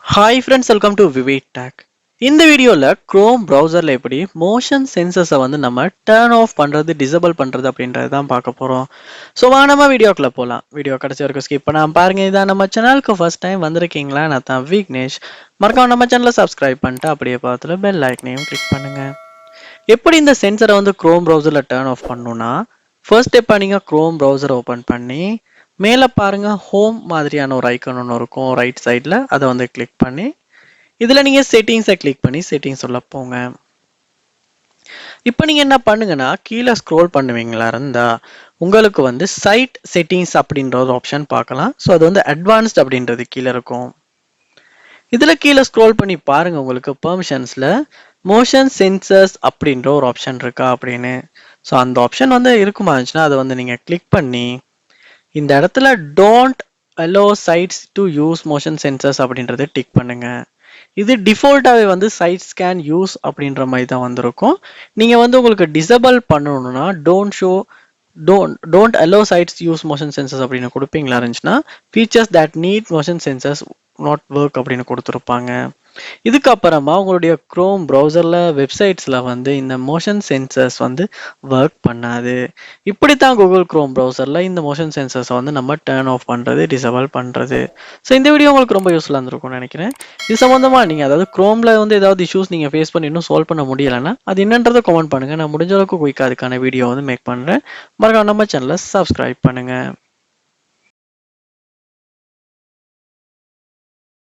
Hi friends, welcome to Vivid Tech. இந்த வீடியோல Chrome browserல எப்படி motion sensors வந்து நம்ம turn off பண்றது, disable பண்றது அப்படின்றது தான் பார்க்க போறோம். ஸோ வாங்க நம்ம வீடியோக்குள்ள போலாம். வீடியோ கடைசி வரைக்கும் ஸ்கிப் பண்ணாம பாருங்க. இதான் நம்ம சேனலுக்கு ஃபர்ஸ்ட் டைம் வந்திருக்கீங்களா? நான் தான் விக்னேஷ். மறக்காம நம்ம சேனலை சப்ஸ்கிரைப் பண்ணிட்டு அப்படியே பார்த்துல பெல் ஐக்கனையும் கிளிக் பண்ணுங்க. எப்படி இந்த சென்சரை வந்து Chrome browserல turn off பண்ணணும்னா, ஃபர்ஸ்ட் ஸ்டெப்பா நீங்க Chrome browser ஓபன் பண்ணி மேலே பாருங்க ஹோம் மாதிரியான ஒரு ஐக்கான் ஒன்று இருக்கும் ரைட் சைடில், அதை வந்து கிளிக் பண்ணி இதில் நீங்கள் செட்டிங்ஸை கிளிக் பண்ணி செட்டிங்ஸ் உள்ள போங்க. இப்போ நீங்கள் என்ன பண்ணுங்கன்னா கீழே ஸ்க்ரோல் பண்ணுவீங்களா இருந்தா உங்களுக்கு வந்து சைட் செட்டிங்ஸ் அப்படின்ற ஒரு ஆப்ஷன் பார்க்கலாம். ஸோ அது வந்து அட்வான்ஸ்ட் அப்படின்றது கீழே இருக்கும். இதில் கீழே ஸ்க்ரோல் பண்ணி பாருங்க உங்களுக்கு பெர்மிஷன்ஸில் மோஷன் சென்சர்ஸ் அப்படின்ற ஒரு ஆப்ஷன் இருக்கா அப்படின்னு. ஸோ அந்த ஆப்ஷன் வந்து இருக்குமா இருந்துச்சுன்னா அதை வந்து நீங்கள் கிளிக் பண்ணி இந்த இடத்துல don't allow sites to use motion sensors அப்படின்றத டிக் பண்ணுங்க. இது டிஃபால்ட்டாகவே வந்து சைட் ஸ்கேன் யூஸ் அப்படின்ற மாதிரி தான் வந்திருக்கும். நீங்கள் வந்து உங்களுக்கு டிசபிள் பண்ணணும்னா don't allow sites use motion sensors அப்படின்னு கொடுப்பீங்களா இருந்துச்சுன்னா features that need motion sensors not work அப்படின்னு கொடுத்துருப்பாங்க. இதுக்கப்புறமா உங்களுடைய குரோம் ப்ரௌசரில் வெப்சைட்ஸில் வந்து இந்த மோஷன் சென்சர்ஸ் வந்து ஒர்க் பண்ணாது. இப்படித்தான் கூகுள் குரோம் ப்ரௌசரில் இந்த மோஷன் சென்சர்ஸை வந்து நம்ம டர்ன் ஆஃப் பண்ணுறது, டிசபிள் பண்ணுறது. ஸோ இந்த வீடியோ உங்களுக்கு ரொம்ப யூஸ்ஃபுல்லாக இருந்திருக்கும்னு நினைக்கிறேன். இது சம்மந்தமாக நீங்கள் அதாவது குரோமில் வந்து ஏதாவது இஷ்யூஸ் நீங்கள் ஃபேஸ் பண்ணி இன்னும் சால்வ் பண்ண முடியலைன்னா அது என்னன்றதை கமெண்ட் பண்ணுங்கள். நான் முடிஞ்ச அளவுக்கு குயிக்காக அதுக்கான வீடியோ வந்து மேக் பண்ணுறேன். மறக்காம நம்ம சேனலை சப்ஸ்கிரைப் பண்ணுங்கள்.